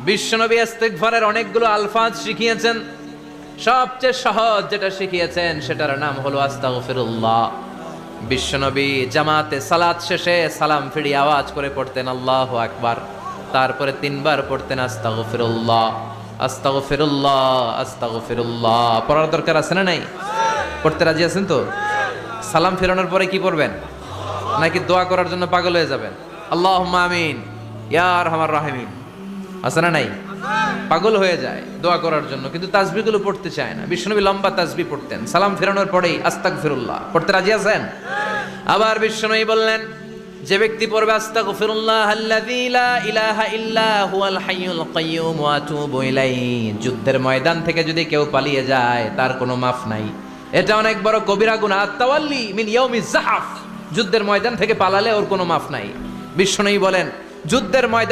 বিশ্বনবী ইস্তিগফারের অনেকগুলো আলফাজ শিখিয়েছেন। সবচেয়ে সহজ যেটা শিখিয়েছেন সেটার নাম হলো আস্তাগফিরুল্লাহ। বিশ্বনবী জামাতে সালাত শেষে সালাম ফিরিয়ে আওয়াজ করে পড়তেন আল্লাহু আকবার, তারপরে 3 বার পড়তেন আস্তাগফিরুল্লাহ আস্তাগফিরুল্লাহ আস্তাগফিরুল্লাহ। পড়ার দরকার আছে না নাই? পড়তে রাজি আছেন তো? সালাম ফেরানোর পরে কি পড়বেন? নাকি দোয়া করার জন্য পাগল হয়ে যাবেন? আল্লাহুম্মা আমিন ইয়া আরহামার রাহিমিন আছে না নাই? পাগল হয়ে যায় দোয়া করার জন্য, কিন্তু তাসবিহগুলো পড়তে চায় না। বিশ্বনবী লম্বা তাসবিহ পড়তেন, সালাম ফেরানোর পরেই আস্তাগফিরুল্লাহ পড়তে রাজি আছেন? আবার বিশ্বনবী বললেন, যে ব্যক্তি পড়বে আস্তাগফিরুল্লাহ আল্লাযী লা ইলাহা ইল্লা হুয়াল হাইয়ুল কাইয়্যুম ওয়া আতুবু ইলাইহি, যুদ্ধের ময়দান থেকে যদি কেউ পালিয়ে যায় তার কোনো মাফ নাই। এটা অনেক বড় কবিরা গুনাহ। আত-তাওয়াল্লি মিন ইয়াউমিজ যাহফ, যুদ্ধের ময়দান থেকে পালালে ওর কোনো মাফ নাই। বিশ্বনবী বলেন, যুদ্ধের ময়দান